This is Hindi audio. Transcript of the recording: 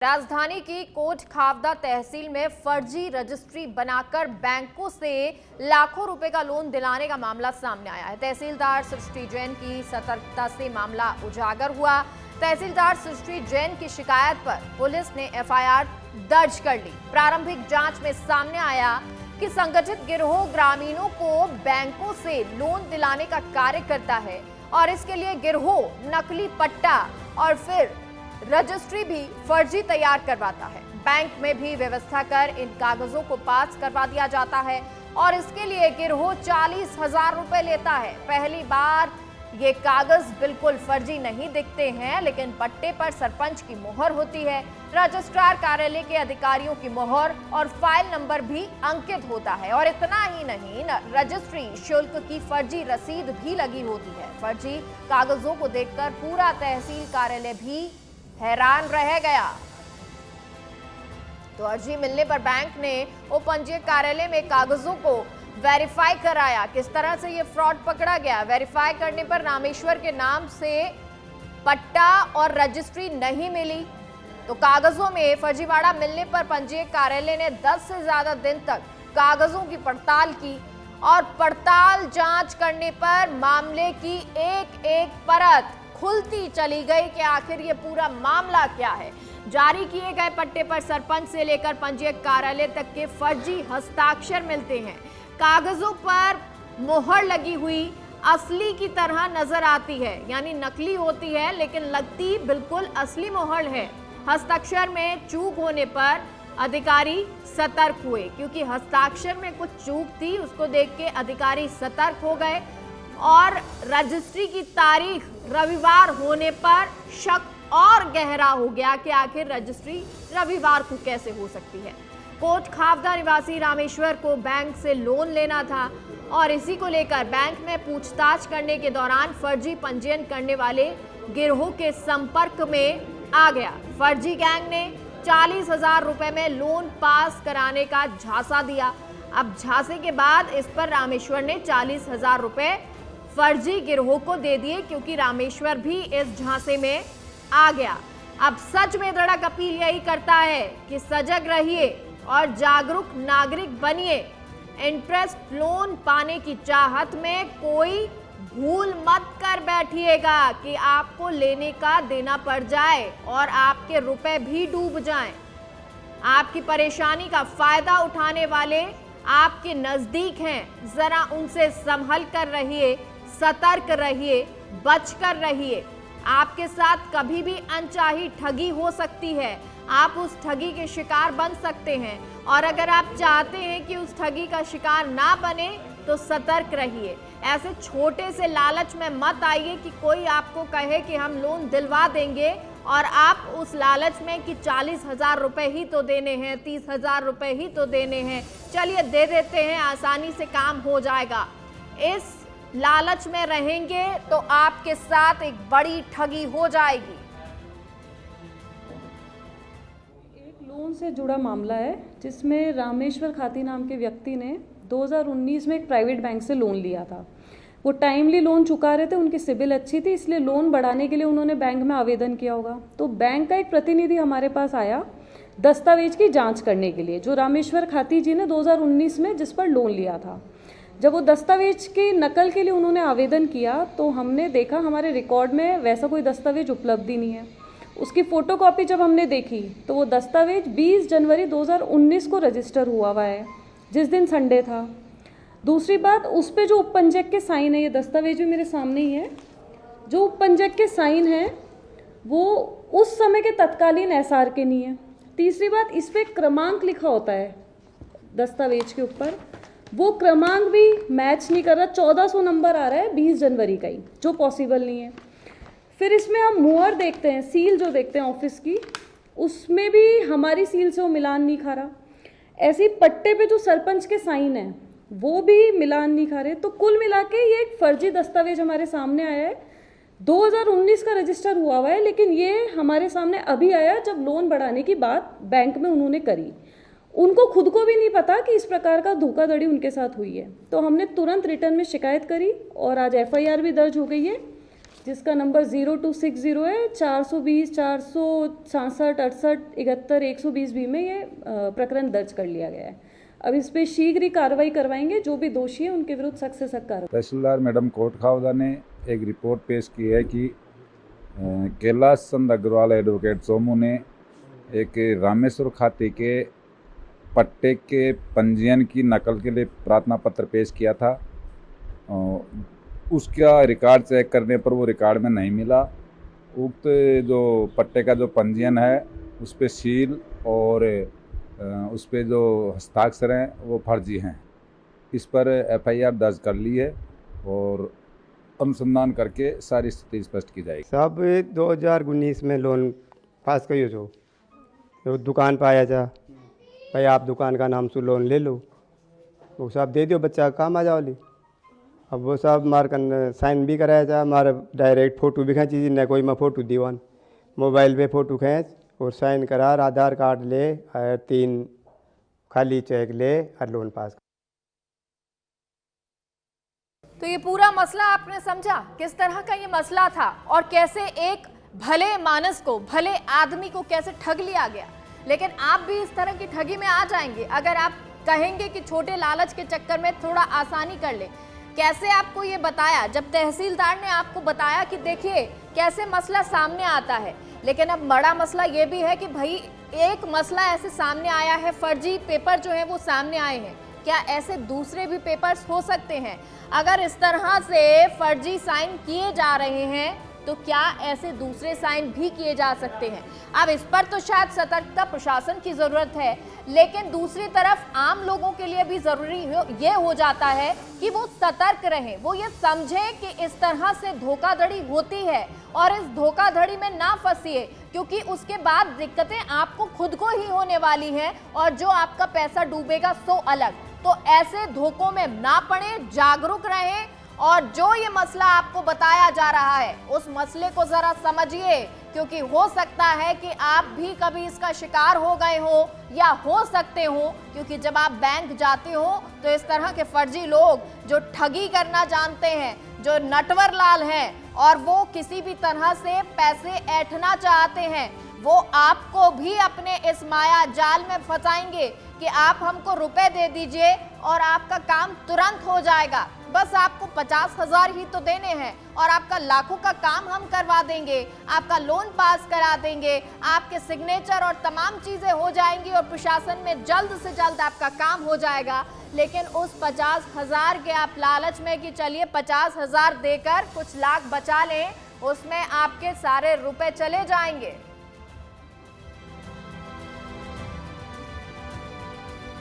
राजधानी की कोट खावदा तहसील में फर्जी रजिस्ट्री बनाकर बैंकों से लाखों रुपए का लोन दिलाने का मामला सामने आया है। तहसीलदार सृष्टि जैन की सतर्कता से मामला उजागर हुआ। तहसीलदार सृष्टि जैन की शिकायत पर पुलिस ने एफआईआर दर्ज कर ली। प्रारंभिक जांच में सामने आया कि संगठित गिरोह ग्रामीणों को बैंकों से लोन दिलाने का कार्य करता है और इसके लिए गिरोह नकली पट्टा और फिर रजिस्ट्री भी फर्जी तैयार करवाता है। बैंक में भी व्यवस्था कर इन कागजों को पास करवा दिया जाता है और इसके लिए गिरोह 40,000 रुपए लेता है। पहली बार ये कागज बिल्कुल फर्जी नहीं दिखते हैं, लेकिन पट्टे पर सरपंच की मोहर होती है, रजिस्ट्रार कार्यालय के अधिकारियों की मोहर और फाइल नंबर भी अंकित होता है। और इतना ही नहीं, रजिस्ट्री शुल्क की फर्जी रसीद भी लगी होती है। फर्जी कागजों को देखकर पूरा तहसील कार्यालय भी हैरान रह गया। तो अर्जी मिलने पर बैंक ने उपपंजीयक कार्यालय में कागजों को वेरीफाई कराया। किस तरह से ये फ्रॉड पकड़ा गया? वेरीफाई करने पर रामेश्वर के नाम से पट्टा और रजिस्ट्री नहीं मिली, तो कागजों में फर्जीवाड़ा मिलने पर पंजीयक कार्यालय ने 10 से ज्यादा दिन तक कागजों की पड़ताल की और पड़ताल जांच करने पर मामले की एक एक परत खुलती चली गई कि आखिर ये पूरा मामला क्या है। जारी किए गए पट्टे पर सरपंच से लेकर पंजीयक कार्यालय तक के फर्जी हस्ताक्षर मिलते हैं। कागजों पर मोहर लगी हुई असली की तरह नजर आती है, यानी नकली होती है लेकिन लगती बिल्कुल असली मोहर है। हस्ताक्षर में चूक होने पर अधिकारी सतर्क हुए, क्योंकि हस्ताक्षर में कुछ चूक थी, उसको देख के अधिकारी सतर्क हो गए और रजिस्ट्री की तारीख रविवार होने पर शक और गहरा हो गया कि आखिर रजिस्ट्री रविवार को कैसे हो सकती है। कोट खावदा निवासी रामेश्वर को बैंक से लोन लेना था और इसी को लेकर बैंक में पूछताछ करने के दौरान फर्जी पंजीयन करने वाले गिरोह के संपर्क में आ गया। फर्जी गैंग ने 40,000 रुपए में लोन पास कराने का झांसा दिया। अब झांसे के बाद इस पर रामेश्वर ने 40,000 रुपए फर्जी गिरोह को दे दिए, क्योंकि रामेश्वर भी इस झांसे में आ गया। अब सच में दृढ़ अपील यही करता है कि सजग रहिए और जागरूक नागरिक बनिए। इंटरेस्ट लोन पाने की चाहत में कोई भूल मत कर बैठिएगा कि आपको लेने का देना पड़ जाए और आपके रुपए भी डूब जाएं। आपकी परेशानी का फायदा उठाने वाले आपके नजदीक हैं, जरा उनसे संभल कर रहिए, सतर्क रहिए, बचकर रहिए। आपके साथ कभी भी अनचाही ठगी हो सकती है, आप उस ठगी के शिकार बन सकते हैं और अगर आप चाहते हैं कि उस ठगी का शिकार ना बने तो सतर्क रहिए। ऐसे छोटे से लालच में मत आइए कि कोई आपको कहे कि हम लोन दिलवा देंगे और आप उस लालच में कि 40,000 रुपए ही तो देने हैं, 30,000 रुपए ही तो देने हैं, चलिए दे देते हैं, आसानी से काम हो जाएगा। इस लालच में रहेंगे तो आपके साथ एक बड़ी ठगी हो जाएगी। एक लोन से जुड़ा मामला है जिसमें रामेश्वर खाती नाम के व्यक्ति ने 2019 में एक प्राइवेट बैंक से लोन लिया था। वो टाइमली लोन चुका रहे थे, उनकी सिबिल अच्छी थी, इसलिए लोन बढ़ाने के लिए उन्होंने बैंक में आवेदन किया होगा। तो बैंक का एक प्रतिनिधि हमारे पास आया दस्तावेज की जांच करने के लिए, जो रामेश्वर खाती जी ने 2019 में जिस पर लोन लिया था। जब वो दस्तावेज की नकल के लिए उन्होंने आवेदन किया तो हमने देखा हमारे रिकॉर्ड में वैसा कोई दस्तावेज उपलब्ध ही नहीं है। उसकी फ़ोटोकॉपी जब हमने देखी तो वो दस्तावेज 20 जनवरी 2019 को रजिस्टर हुआ है, जिस दिन संडे था। दूसरी बात, उस पर जो उपपंजीयक के साइन है, ये दस्तावेज भी मेरे सामने ही है, जो उपपंजीयक के साइन है वो उस समय के तत्कालीन एसआर के नहीं है। तीसरी बात, इस पर क्रमांक लिखा होता है दस्तावेज के ऊपर, वो क्रमांक भी मैच नहीं कर रहा। 1400 नंबर आ रहा है 20 जनवरी का ही, जो पॉसिबल नहीं है। फिर इसमें हम मुहर देखते हैं, सील जो देखते हैं ऑफिस की, उसमें भी हमारी सील से वो मिलान नहीं खा रहा। ऐसे ही पट्टे पे जो सरपंच के साइन है वो भी मिलान नहीं खा रहे। तो कुल मिला के ये एक फर्जी दस्तावेज हमारे सामने आया है। 2019 का रजिस्टर हुआ है, लेकिन ये हमारे सामने अभी आया जब लोन बढ़ाने की बात बैंक में उन्होंने करी। उनको खुद को भी नहीं पता कि इस प्रकार का धोखाधड़ी उनके साथ हुई है। तो हमने तुरंत रिटर्न में शिकायत करी और आज एफआईआर भी दर्ज हो गई है। जिसका नंबर 0260 है 420 466 68 71 120 बी में ये प्रकरण दर्ज कर लिया गया है। अब इस पे शीघ्र ही कार्रवाई करवाएंगे, जो भी दोषी है उनके विरुद्ध सख्त से सख्त कार्रवाई। तहसीलदार मैडम कोटखावदा ने एक रिपोर्ट पेश की है कि कैलाश चंद अग्रवाल एडवोकेट सोमू ने एक रामेश्वर खाते के पट्टे के पंजीयन की नकल के लिए प्रार्थना पत्र पेश किया था। उसका रिकॉर्ड चेक करने पर वो रिकॉर्ड में नहीं मिला। उक्त जो पट्टे का जो पंजीयन है उस पर सील और उस पर जो हस्ताक्षर हैं वो फर्जी हैं। इस पर एफआईआर दर्ज कर ली है और अनुसंधान करके सारी स्थिति स्पष्ट की जाएगी। साहब 2019 में लोन पास करियो छो, तो दुकान पर आया था, भाई आप दुकान का नाम से लोन ले लो, वो साहब दे दियो, बच्चा काम आ जाओ ली। अब वो साहब मार कर साइन भी कराया था, हमारा डायरेक्ट फ़ोटो भी खींची, न कोई मैं फ़ोटो दीवान मोबाइल पे फ़ोटो खींच और साइन करा, आधार कार्ड ले और 3 खाली चेक ले और लोन पास। तो ये पूरा मसला आपने समझा, किस तरह का ये मसला था और कैसे एक भले मानस को, भले आदमी को कैसे ठग लिया गया। लेकिन आप भी इस तरह की ठगी में आ जाएंगे अगर आप कहेंगे कि छोटे लालच के चक्कर में थोड़ा आसानी कर ले। कैसे आपको ये बताया, जब तहसीलदार ने आपको बताया कि देखिए कैसे मसला सामने आता है। लेकिन अब बड़ा मसला ये भी है कि भाई एक मसला ऐसे सामने आया है, फर्जी पेपर जो है वो सामने आए हैं, क्या ऐसे दूसरे भी पेपर्स हो सकते हैं? अगर इस तरह से फर्जी साइन किए जा रहे हैं तो क्या ऐसे दूसरे साइन भी किए जा सकते हैं? अब इस पर तो शायद सतर्कता प्रशासन की जरूरत है, लेकिन दूसरी तरफ आम लोगों के लिए भी जरूरी ये हो जाता है कि वो सतर्क रहें, वो ये समझें कि इस तरह से धोखाधड़ी होती है और इस धोखाधड़ी में ना फंसिए, क्योंकि उसके बाद दिक्कतें आपको खुद को ही होने वाली हैं और जो आपका पैसा डूबेगा सो अलग। तो ऐसे धोखों में ना पड़े, जागरूक रहें और जो ये मसला आपको बताया जा रहा है उस मसले को जरा समझिए, क्योंकि हो सकता है कि आप भी कभी इसका शिकार हो गए हो या हो सकते हो, क्योंकि जब आप बैंक जाते हो तो इस तरह के फर्जी लोग जो ठगी करना जानते हैं, जो नटवर लाल हैं और वो किसी भी तरह से पैसे ऐंठना चाहते हैं, वो आपको भी अपने इस माया जाल में फंसाएंगे कि आप हमको रुपए दे दीजिए और आपका काम तुरंत हो जाएगा। बस आपको 50,000 ही तो देने हैं और आपका लाखों का काम हम करवा देंगे, आपका लोन पास करा देंगे, आपके सिग्नेचर और तमाम चीजें हो जाएंगी और प्रशासन में जल्द से जल्द आपका काम हो जाएगा। लेकिन उस 50,000 के आप लालच में कि चलिए 50,000 देकर कुछ लाख बचा लें, उसमें आपके सारे रुपए चले जाएंगे।